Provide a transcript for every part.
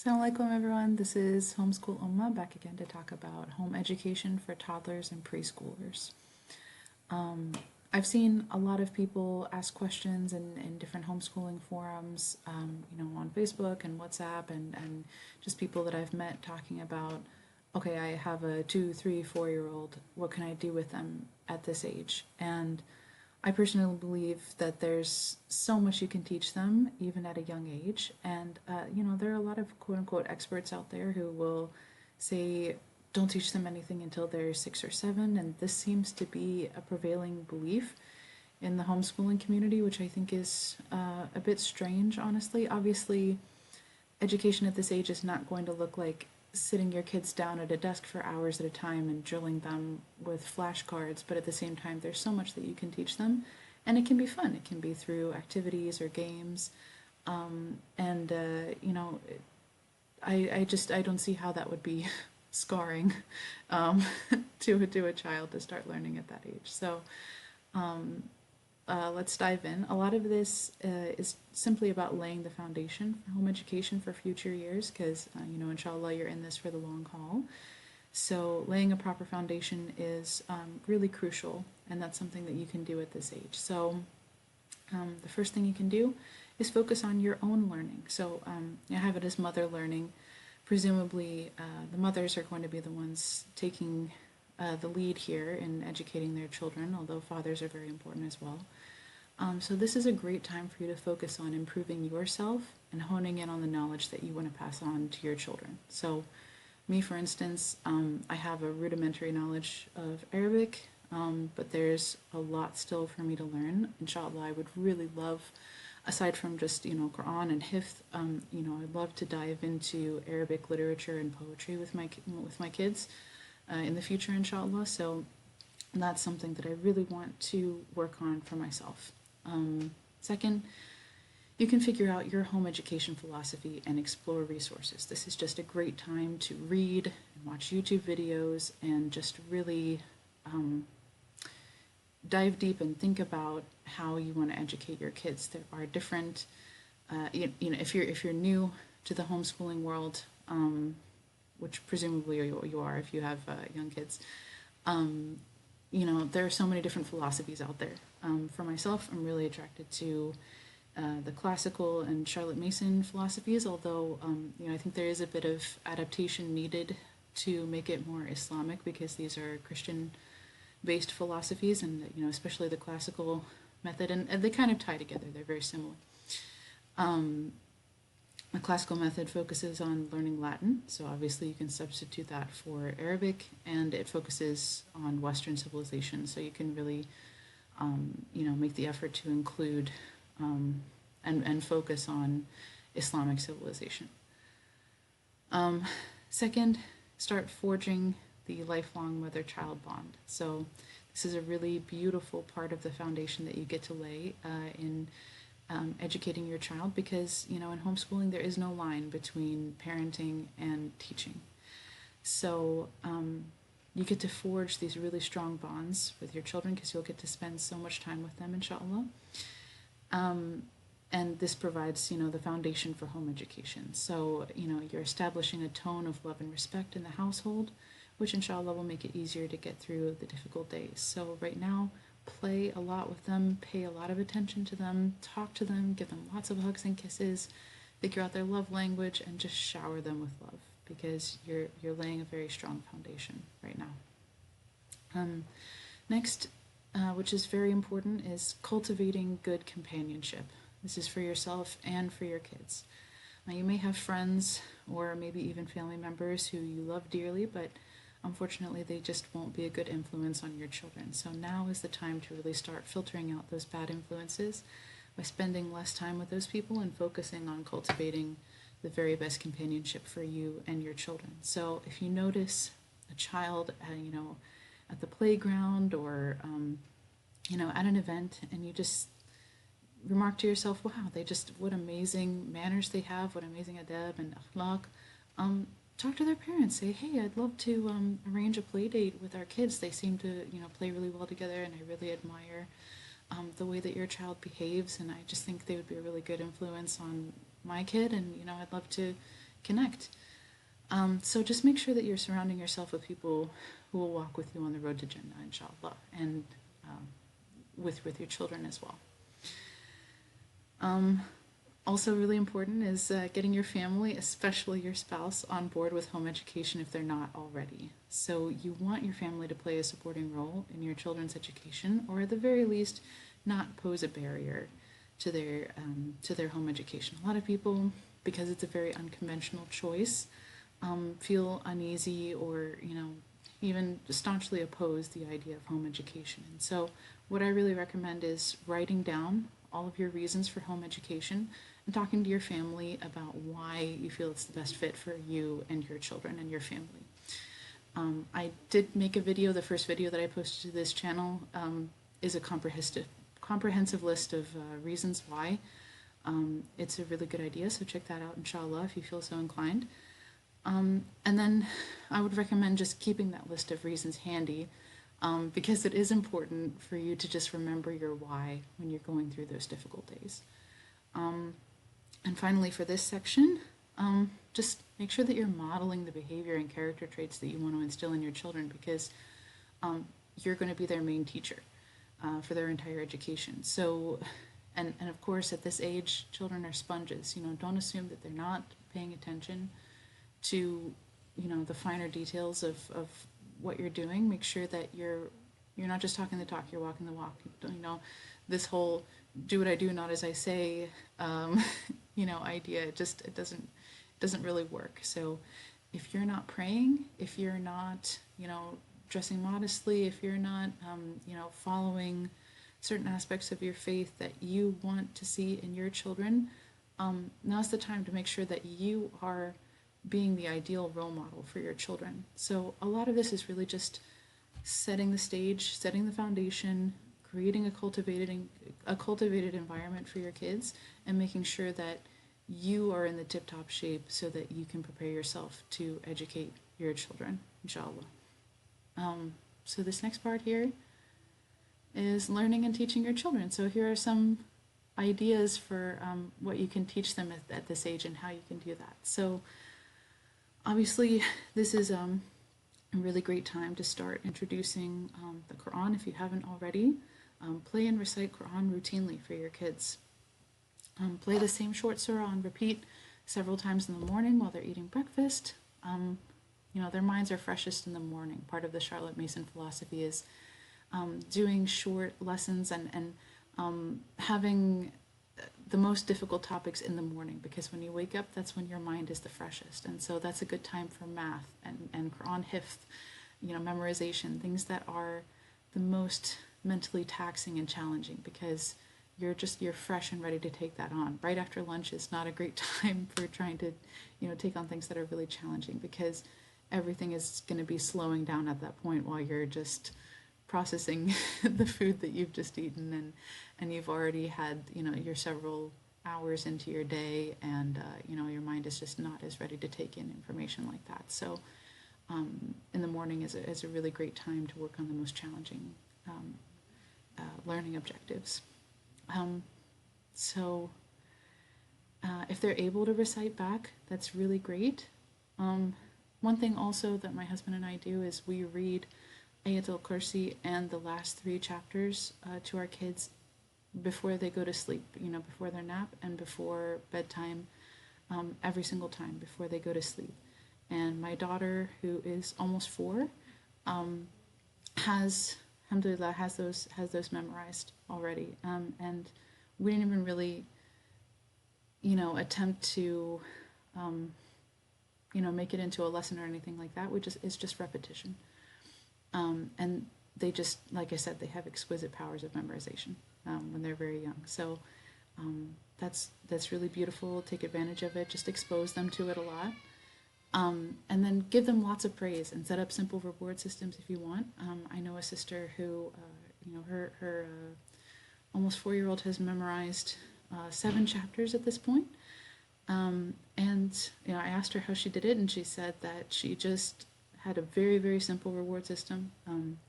Assalamu alaikum everyone, this is Homeschool Ummah back again to talk about home education for toddlers and preschoolers. I've seen a lot of people ask questions in different homeschooling forums, on Facebook and WhatsApp and just people that I've met talking about, okay, I have a 2, 3, 4 year old, what can I do with them at this age? And I personally believe that there's so much you can teach them, even at a young age. And, there are a lot of quote unquote experts out there who will say, don't teach them anything until they're 6 or 7. And this seems to be a prevailing belief in the homeschooling community, which I think is a bit strange, honestly. Obviously, education at this age is not going to look like sitting your kids down at a desk for hours at a time and drilling them with flashcards, but at the same time, there's so much that you can teach them, and it can be fun. It can be through activities or games, and I don't see how that would be scarring um, to a child to start learning at that age. So let's dive in. A lot of this is simply about laying the foundation for home education for future years because, inshallah, you're in this for the long haul. So, laying a proper foundation is really crucial, and that's something that you can do at this age. So, the first thing you can do is focus on your own learning. So, I have it as mother learning. Presumably, the mothers are going to be the ones taking the lead here in educating their children, although fathers are very important as well. So this is a great time for you to focus on improving yourself and honing in on the knowledge that you want to pass on to your children. So me, for instance, I have a rudimentary knowledge of Arabic, but there's a lot still for me to learn. Inshallah, I would really love, aside from just, Quran and Hifz, I'd love to dive into Arabic literature and poetry with my kids in the future, inshallah. So that's something that I really want to work on for myself. Second, you can figure out your home education philosophy and explore resources. This is just a great time to read and watch YouTube videos and just really dive deep and think about how you want to educate your kids. There are different, if you're new to the homeschooling world, which presumably you are if you have young kids, there are so many different philosophies out there. For myself, I'm really attracted to the classical and Charlotte Mason philosophies, although I think there is a bit of adaptation needed to make it more Islamic because these are Christian-based philosophies, and especially the classical method, and they kind of tie together. They're very similar. The classical method focuses on learning Latin, so obviously you can substitute that for Arabic, and it focuses on Western civilization, so you can really, make the effort to include and focus on Islamic civilization. Second, start forging the lifelong mother-child bond. So this is a really beautiful part of the foundation that you get to lay in educating your child because, in homeschooling there is no line between parenting and teaching. So you get to forge these really strong bonds with your children because you'll get to spend so much time with them, inshallah. And this provides, the foundation for home education. So, you're establishing a tone of love and respect in the household, which inshallah will make it easier to get through the difficult days. So right now, play a lot with them, pay a lot of attention to them, talk to them, give them lots of hugs and kisses, figure out their love language, and just shower them with love because you're laying a very strong foundation right now. Next, which is very important, is cultivating good companionship. This is for yourself and for your kids. Now, you may have friends or maybe even family members who you love dearly, but unfortunately they just won't be a good influence on your children. So now is the time to really start filtering out those bad influences by spending less time with those people and focusing on cultivating the very best companionship for you and your children. So if you notice a child, at the playground or, at an event, and you just remark to yourself, wow, what amazing manners they have, what amazing adab and akhlaq, talk to their parents. Say, hey, I'd love to arrange a play date with our kids. They seem to, play really well together, and I really admire the way that your child behaves, and I just think they would be a really good influence on my kid, and I'd love to connect. So just make sure that you're surrounding yourself with people who will walk with you on the road to Jannah, inshallah, and with your children as well. Also really important is getting your family, especially your spouse, on board with home education if they're not already. So you want your family to play a supporting role in your children's education, or at the very least, not pose a barrier to their home education. A lot of people, because it's a very unconventional choice, feel uneasy or even staunchly oppose the idea of home education. And so what I really recommend is writing down all of your reasons for home education and talking to your family about why you feel it's the best fit for you and your children and your family. I did make a video. The first video that I posted to this channel is a comprehensive list of reasons why. It's a really good idea, so check that out, inshallah, if you feel so inclined. And then I would recommend just keeping that list of reasons handy, because it is important for you to just remember your why when you're going through those difficult days. And finally, for this section, just make sure that you're modeling the behavior and character traits that you want to instill in your children, because you're going to be their main teacher for their entire education. So, and of course, at this age, children are sponges. Don't assume that they're not paying attention to the finer details of what you're doing. Make sure that you're not just talking the talk, you're walking the walk. This whole do what I do, not as I say idea, it doesn't really work. So if you're not praying, if you're not dressing modestly, if you're not following certain aspects of your faith that you want to see in your children, now's the time to make sure that you are being the ideal role model for your children. So a lot of this is really just setting the stage, setting the foundation, creating a cultivated environment for your kids, and making sure that you are in the tip-top shape so that you can prepare yourself to educate your children, inshallah. So this next part here is learning and teaching your children. So here are some ideas for what you can teach them at this age and how you can do that. So obviously, this is a really great time to start introducing the Quran if you haven't already. Play and recite Quran routinely for your kids. Play the same short surah on repeat several times in the morning while they're eating breakfast. Their minds are freshest in the morning. Part of the Charlotte Mason philosophy is doing short lessons and having the most difficult topics in the morning, because when you wake up, that's when your mind is the freshest. And so that's a good time for math and Quran hifz, memorization, things that are the most mentally taxing and challenging, because you're fresh and ready to take that on. Right after lunch is not a great time for trying to, take on things that are really challenging, because everything is going to be slowing down at that point while you're just processing the food that you've just eaten, and you've already had you're several hours into your day, and your mind is just not as ready to take in information like that. So in the morning is a really great time to work on the most challenging learning objectives. If they're able to recite back, that's really great. One thing also that my husband and I do is we read Ayatul Kursi and the last 3 chapters to our kids before they go to sleep, before their nap and before bedtime, every single time before they go to sleep. And my daughter, who is almost 4, has, alhamdulillah, has those memorized already. And we didn't even really, attempt to, make it into a lesson or anything like that. It's just repetition. And they just, like I said, they have exquisite powers of memorization when they're very young. So that's really beautiful. Take advantage of it. Just expose them to it a lot. And then give them lots of praise and set up simple reward systems if you want. I know a sister who, her almost 4-year-old has memorized 7 chapters at this point. And I asked her how she did it, and she said that she just had a very, very simple reward system.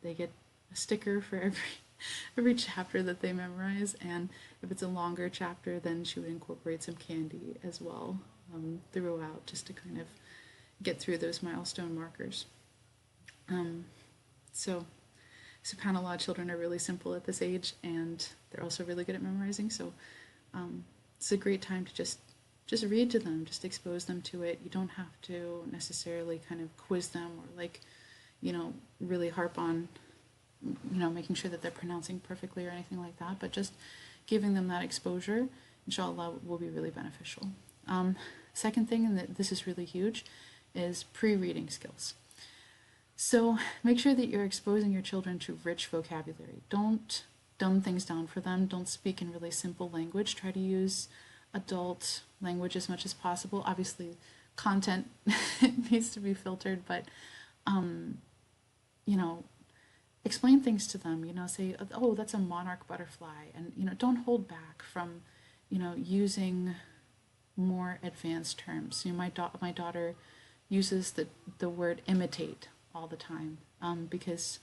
They get a sticker for every chapter that they memorize, and if it's a longer chapter, then she would incorporate some candy as well. throughout, just to kind of get through those milestone markers. Um, so SubhanAllah, children are really simple at this age, and they're also really good at memorizing. So it's a great time to just read to them, just expose them to it. You don't have to necessarily kind of quiz them or like, really harp on, making sure that they're pronouncing perfectly or anything like that. But just giving them that exposure, inshallah, will be really beneficial. Second thing, and this is really huge, is pre-reading skills. So make sure that you're exposing your children to rich vocabulary. Don't dumb things down for them. Don't speak in really simple language. Try to use adult language as much as possible. Obviously, content needs to be filtered, but explain things to them. Say, oh, that's a monarch butterfly, and don't hold back from using more advanced terms. My daughter uses the word imitate all the time, because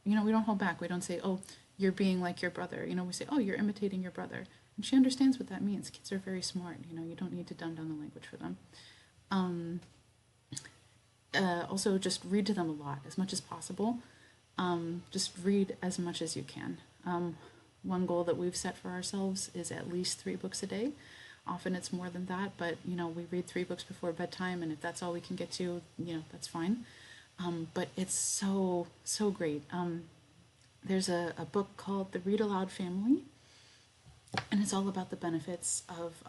we don't hold back. We don't say, oh, you're being like your brother. We say, oh, you're imitating your brother, and she understands what that means. Kids are very smart. You don't need to dumb down the language for them. Also, just read to them a lot, as much as possible. Just read as much as you can. One goal that we've set for ourselves is at least 3 books a day. Often it's more than that, but we read 3 books before bedtime, and if that's all we can get to, that's fine. But it's so great. There's a book called The Read Aloud Family, and it's all about the benefits of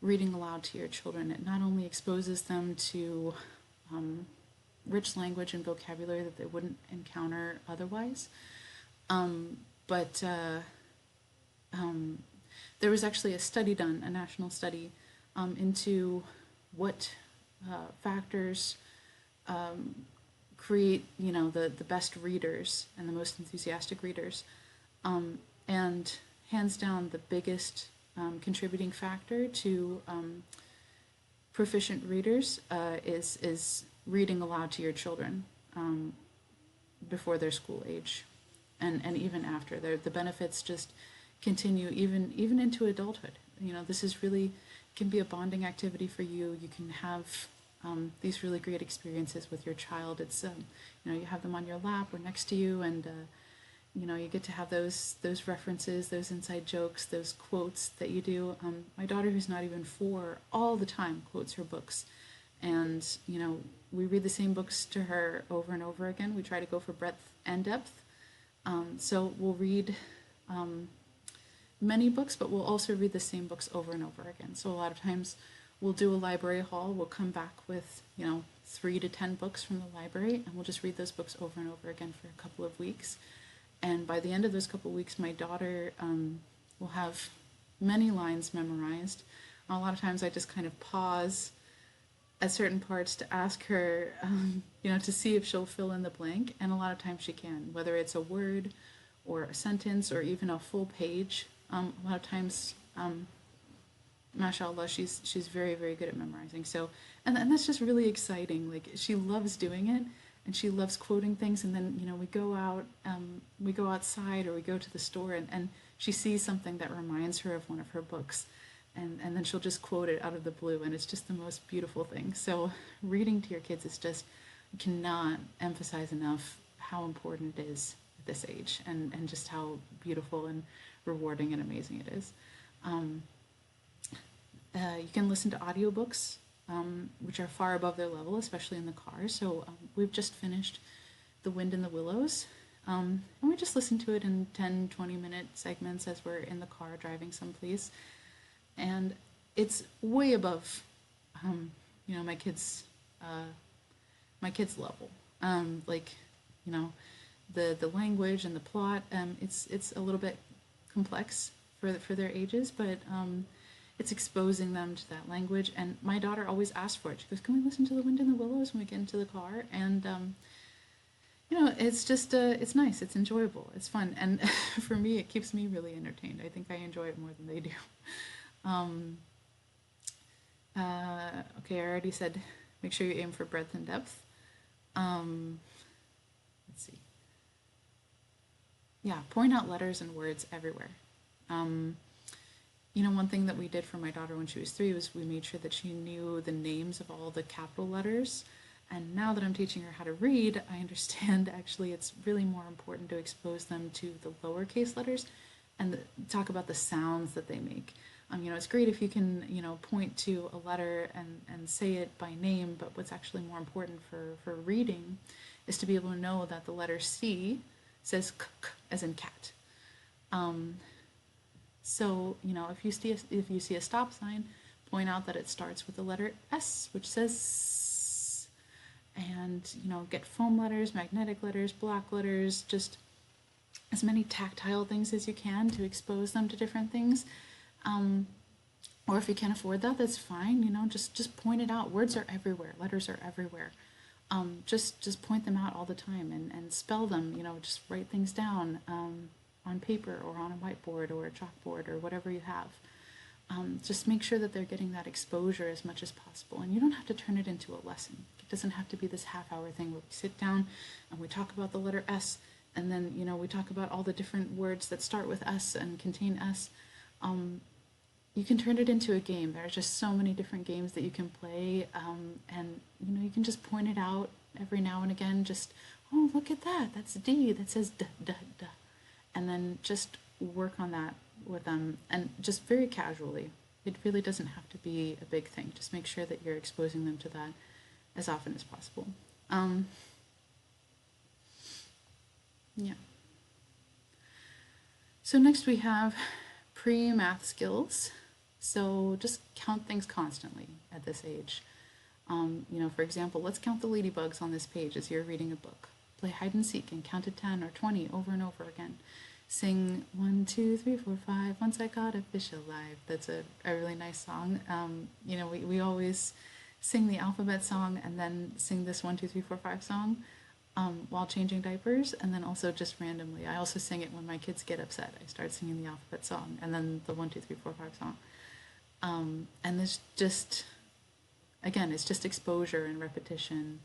reading aloud to your children. It not only exposes them to rich language and vocabulary that they wouldn't encounter otherwise, but there was actually a study done, a national study, into what factors create, the best readers and the most enthusiastic readers. And hands down, the biggest contributing factor to proficient readers is reading aloud to your children before their school age, and even after. The benefits just continue even into adulthood. This is really can be a bonding activity for you. You can have these really great experiences with your child. It's you have them on your lap or next to you, and you get to have those references, those inside jokes, those quotes that you do. My daughter, who's not even 4, all the time quotes her books, and we read the same books to her over and over again. We try to go for breadth and depth. So we'll read many books, but we'll also read the same books over and over again. So a lot of times we'll do a library haul. We'll come back with 3 to 10 books from the library, and we'll just read those books over and over again for a couple of weeks. And by the end of those couple of weeks, my daughter will have many lines memorized. A lot of times I just kind of pause at certain parts to ask her, to see if she'll fill in the blank. And a lot of times she can, whether it's a word or a sentence or even a full page. A lot of times, mashallah, she's very, very good at memorizing. So, and that's just really exciting. Like, she loves doing it, and she loves quoting things. And then, we go out, we go outside, or we go to the store, and she sees something that reminds her of one of her books. And then she'll just quote it out of the blue, and it's just the most beautiful thing. So reading to your kids is just, I cannot emphasize enough how important it is at this age, and just how beautiful and rewarding and amazing it is. You can listen to audiobooks, which are far above their level, especially in the car. So we've just finished The Wind in the Willows, and we just listen to it in 10, 20-minute segments as we're in the car driving someplace. And it's way above, my kids' level. The language and the plot. It's a little bit complex for their ages, but it's exposing them to that language. And my daughter always asks for it. She goes, "Can we listen to The Wind in the Willows when we get into the car?" And it's just it's nice. It's enjoyable. It's fun, and for me, it keeps me really entertained. I think I enjoy it more than they do. Okay, I already said make sure you aim for breadth and depth. Let's see. Yeah, point out letters and words everywhere. One thing that we did for my daughter when she was 3 was we made sure that she knew the names of all the capital letters. And now that I'm teaching her how to read, I understand actually it's really more important to expose them to the lowercase letters and talk about the sounds that they make. It's great if you can, point to a letter and say it by name, but what's actually more important for reading is to be able to know that the letter C says k, k as in cat. So, if you see a stop sign, point out that it starts with the letter S, which says S. And, get foam letters, magnetic letters, block letters, just as many tactile things as you can to expose them to different things. Or if you can't afford that, that's fine. Just point it out. Words are everywhere. Letters are everywhere. Just point them out all the time and spell them. Just write things down on paper or on a whiteboard or a chalkboard or whatever you have. Just make sure that they're getting that exposure as much as possible. And you don't have to turn it into a lesson. It doesn't have to be this half-hour thing where we sit down and we talk about the letter S, and then we talk about all the different words that start with S and contain S. You can turn it into a game. There are just so many different games that you can play, and you can just point it out every now and again. Just, oh, look at that. That's D. That says D, D, D. And then just work on that with them, and just very casually. It really doesn't have to be a big thing. Just make sure that you're exposing them to that as often as possible. Yeah. So next we have pre-math skills. So just count things constantly at this age. For example, let's count the ladybugs on this page as you're reading a book. Play hide and seek and count to 10 or 20 over and over again. Sing 1, 2, 3, 4, 5. Once I got a fish alive. That's a really nice song. We always sing the alphabet song and then sing this 1, 2, 3, 4, 5 song while changing diapers, and then also just randomly. I also sing it when my kids get upset. I start singing the alphabet song and then the 1, 2, 3, 4, 5 song. And there's just, again, it's just exposure and repetition.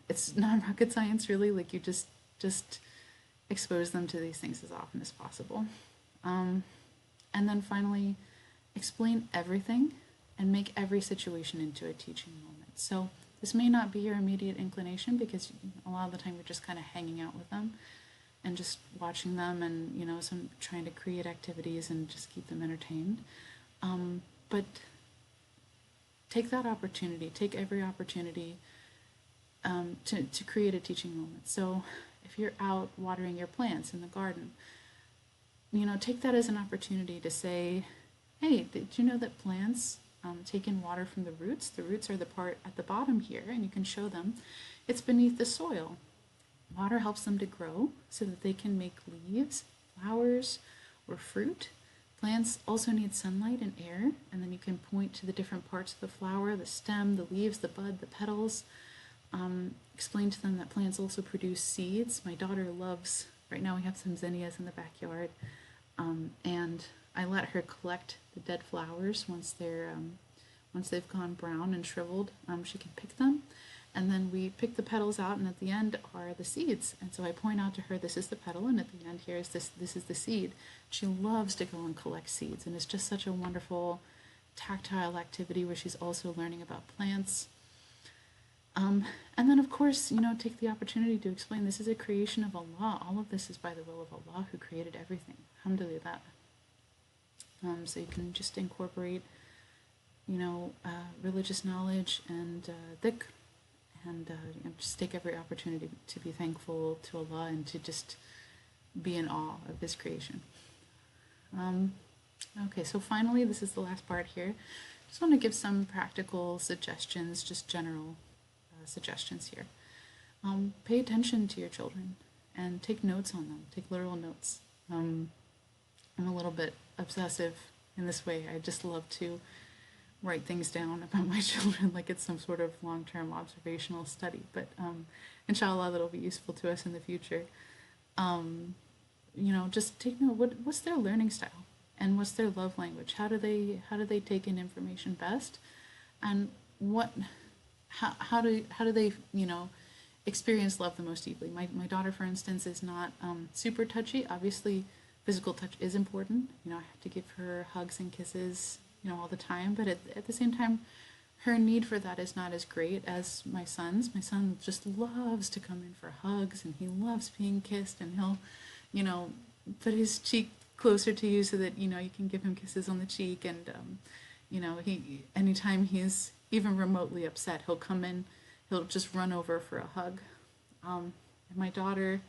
It's not rocket science, really. Like, you just expose them to these things as often as possible. And then finally, explain everything and make every situation into a teaching moment. So this may not be your immediate inclination because a lot of the time you're just kind of hanging out with them and just watching them and, some trying to create activities and just keep them entertained. But take that opportunity, take every opportunity to create a teaching moment. So if you're out watering your plants in the garden, take that as an opportunity to say, hey, did you know that plants take in water from the roots? The roots are the part at the bottom here, and you can show them it's beneath the soil. Water helps them to grow so that they can make leaves, flowers, or fruit. Plants also need sunlight and air, and then you can point to the different parts of the flower, the stem, the leaves, the bud, the petals. Explain to them that plants also produce seeds. My daughter loves, right now we have some zinnias in the backyard, and I let her collect the dead flowers once they've gone brown and shriveled. She can pick them, and then we pick the petals out, and at the end are the seeds. And so I point out to her, this is the petal, and at the end here is this is the seed. She loves to go and collect seeds, and it's just such a wonderful tactile activity where she's also learning about plants. And then, of course, take the opportunity to explain this is a creation of Allah. All of this is by the will of Allah, who created everything. Alhamdulillah. So you can just incorporate, religious knowledge and dhikr, and just take every opportunity to be thankful to Allah and to just be in awe of His creation. Okay, so finally, this is the last part here. Just want to give some practical suggestions, just general suggestions here. Pay attention to your children and take notes on them. Take literal notes. I'm a little bit obsessive in this way. I just love to write things down about my children like it's some sort of long-term observational study. But inshallah, that'll be useful to us in the future. Just take note. What's their learning style, and what's their love language? How do they take in information best, and how do they experience love the most deeply? My daughter, for instance, is not super touchy. Obviously, physical touch is important. I have to give her hugs and kisses, all the time. But at the same time, her need for that is not as great as my son's. My son just loves to come in for hugs, and he loves being kissed, and he'll, put his cheek closer to you so that, you can give him kisses on the cheek. And, anytime he's even remotely upset, he'll come in, he'll just run over for a hug. And my daughter,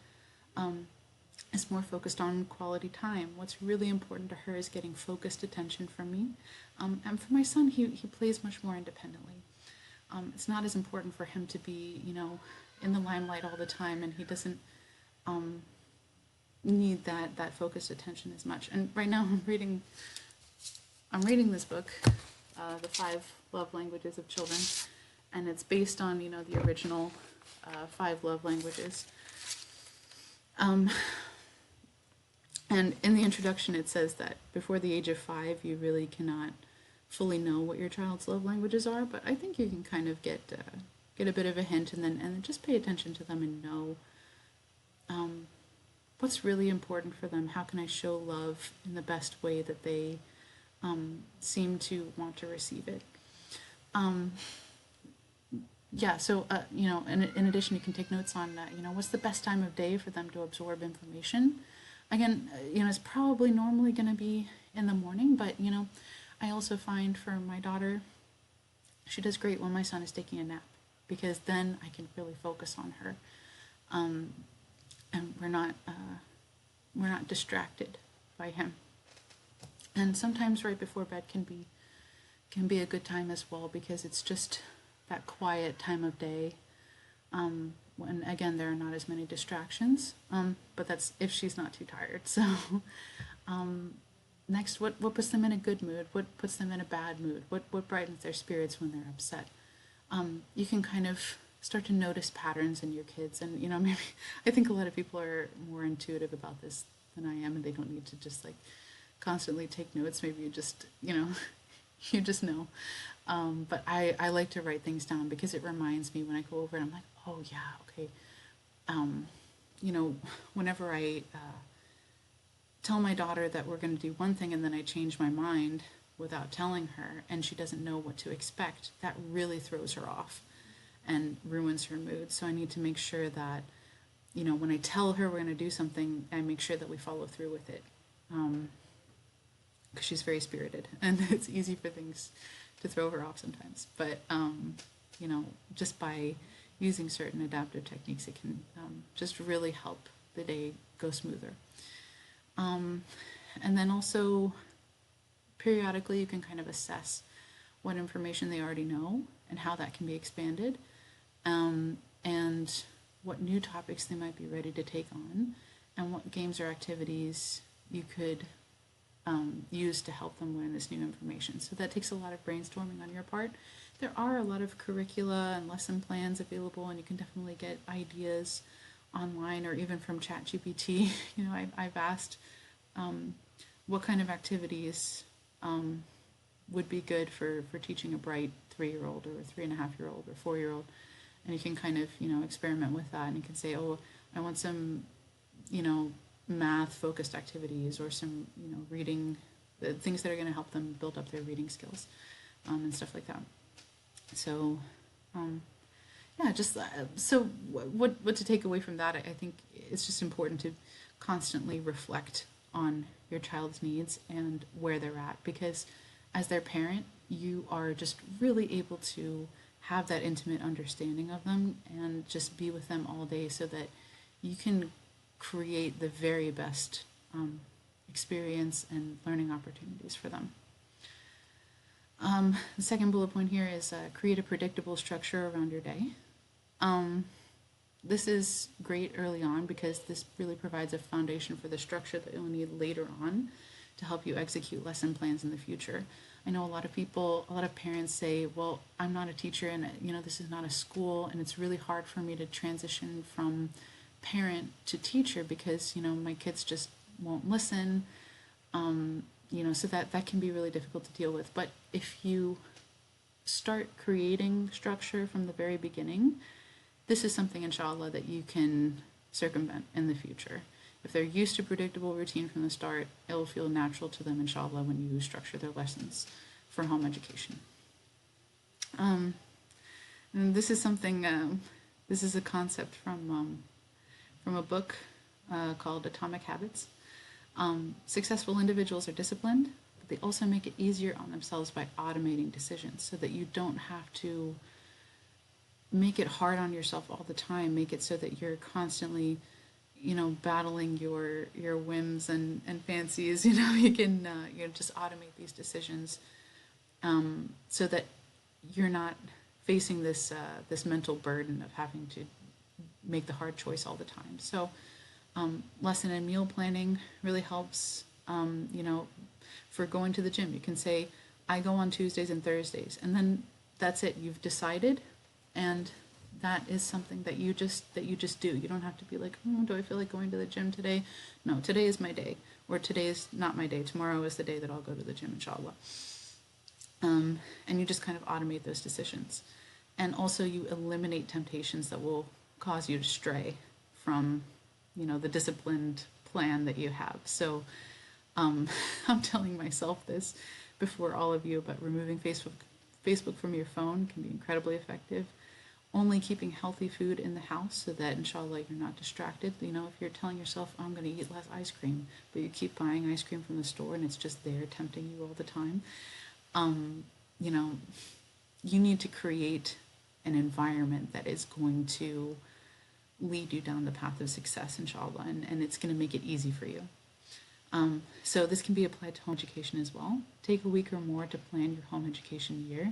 is more focused on quality time. What's really important to her is getting focused attention from me. And for my son, he plays much more independently. It's not as important for him to be, in the limelight all the time, and he doesn't need that focused attention as much. And right now I'm reading this book, The 5 Love Languages of Children, and it's based on, the original 5 love languages. And in the introduction, it says that before the age of 5, you really cannot fully know what your child's love languages are, but I think you can kind of get a bit of a hint, and then just pay attention to them and know what's really important for them. How can I show love in the best way that they seem to want to receive it? So, in addition, you can take notes on, what's the best time of day for them to absorb information. Again, it's probably normally going to be in the morning, but, I also find for my daughter, she does great when my son is taking a nap, because then I can really focus on her. And we're not distracted by him. And sometimes right before bed can be a good time as well, because it's just that quiet time of day, when again there are not as many distractions, but that's if she's not too tired. So next, what puts them in a good mood, what puts them in a bad mood, what brightens their spirits when they're upset. You can kind of start to notice patterns in your kids, and maybe I think a lot of people are more intuitive about this than I am, and they don't need to just like constantly take notes. Maybe you just you just know. But I like to write things down, because it reminds me when I go over and I'm like, oh yeah, okay. Whenever I tell my daughter that we're going to do one thing and then I change my mind without telling her, and she doesn't know what to expect, that really throws her off and ruins her mood. So I need to make sure that, when I tell her we're going to do something, I make sure that we follow through with it. Because she's very spirited, and it's easy for things to throw her off sometimes. But, just by using certain adaptive techniques, it can just really help the day go smoother. And then also, periodically, you can kind of assess what information they already know and how that can be expanded, and what new topics they might be ready to take on, and what games or activities you could use to help them learn this new information. So that takes a lot of brainstorming on your part. There are a lot of curricula and lesson plans available, and you can definitely get ideas online or even from ChatGPT. I've asked what kind of activities would be good for teaching a bright 3-year-old or a 3.5-year-old or 4-year-old, and you can kind of experiment with that, and you can say, oh, I want some math-focused activities, or some, reading, things that are going to help them build up their reading skills, and stuff like that. So, so what to take away from that, I think it's just important to constantly reflect on your child's needs and where they're at, because as their parent, you are just really able to have that intimate understanding of them and just be with them all day, so that you can create the very best experience and learning opportunities for them. The second bullet point here is create a predictable structure around your day. This is great early on, because this really provides a foundation for the structure that you'll need later on to help you execute lesson plans in the future. I know a lot of parents say, well, I'm not a teacher, and this is not a school, and it's really hard for me to transition from parent to teacher, because my kids just won't listen, so that can be really difficult to deal with. But if you start creating structure from the very beginning, this is something, inshallah, that you can circumvent in the future. If they're used to predictable routine from the start, it will feel natural to them, inshallah, when you structure their lessons for home education. And this is something, this is a concept from a book called Atomic Habits. Successful individuals are disciplined, but they also make it easier on themselves by automating decisions so that you don't have to make it hard on yourself all the time. Make it so that you're constantly, battling your whims and fancies. You can just automate these decisions so that you're not facing this mental burden of having to make the hard choice all the time. So lesson and meal planning really helps. For going to the gym, you can say, I go on Tuesdays and Thursdays, and then that's it. You've decided, and that is something that you just do. You don't have to be like, do I feel like going to the gym today? No, today is my day, or today is not my day. Tomorrow is the day that I'll go to the gym, inshallah. And you just kind of automate those decisions. And also you eliminate temptations that will cause you to stray from, the disciplined plan that you have. So I'm telling myself this before all of you, but removing Facebook from your phone can be incredibly effective. Only keeping healthy food in the house so that, inshallah, you're not distracted. If you're telling yourself, I'm going to eat less ice cream, but you keep buying ice cream from the store and it's just there tempting you all the time, you need to create an environment that is going to lead you down the path of success, inshallah, and it's going to make it easy for you. So this can be applied to home education as well. Take a week or more to plan your home education year,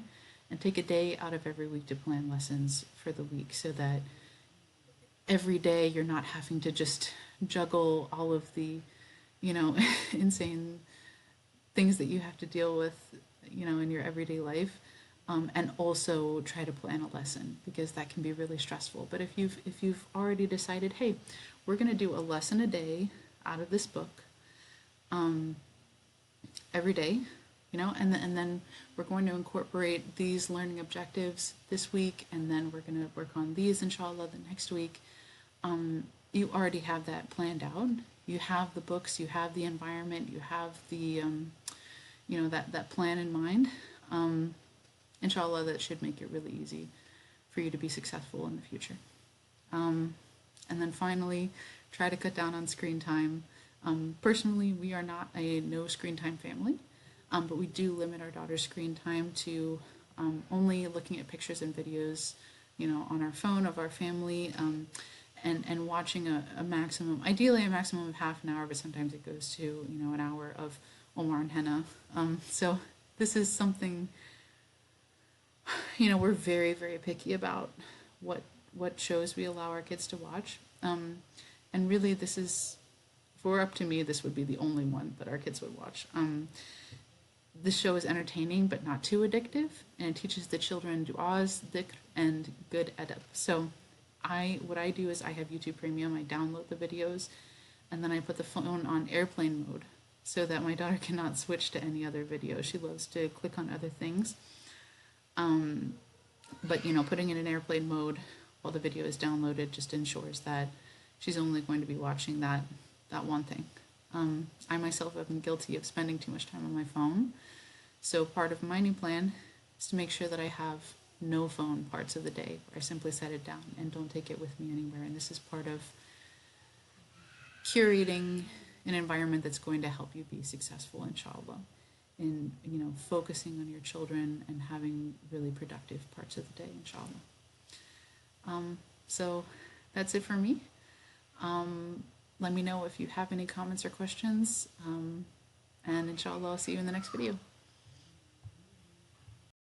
and take a day out of every week to plan lessons for the week so that every day you're not having to just juggle all of the, insane things that you have to deal with, in your everyday life, and also try to plan a lesson, because that can be really stressful. But if you've already decided, hey, we're going to do a lesson a day out of this book, every day, and then we're going to incorporate these learning objectives this week, and then we're going to work on these, inshallah, the next week. You already have that planned out. You have the books, you have the environment, you have the, that plan in mind. Inshallah, that should make it really easy for you to be successful in the future. And then finally, try to cut down on screen time. Personally, we are not a no screen time family, but we do limit our daughter's screen time to only looking at pictures and videos, on our phone of our family, and watching a maximum, ideally a maximum of half an hour, but sometimes it goes to, an hour of Omar and Henna. So this is something, we're very, very picky about what shows we allow our kids to watch. And really, this is, if it were up to me, this would be the only one that our kids would watch. This show is entertaining, but not too addictive, and it teaches the children du'as, dhikr, and good adab. So what I do is I have YouTube Premium, I download the videos, and then I put the phone on airplane mode so that my daughter cannot switch to any other video. She loves to click on other things. But putting it in airplane mode while the video is downloaded just ensures that she's only going to be watching that one thing. I myself have been guilty of spending too much time on my phone. So part of my new plan is to make sure that I have no phone parts of the day, where I simply set it down and don't take it with me anywhere. And this is part of curating an environment that's going to help you be successful, inshallah, in focusing on your children and having really productive parts of the day, inshallah. So that's it for me. Let me know if you have any comments or questions, and inshallah I'll see you in the next video.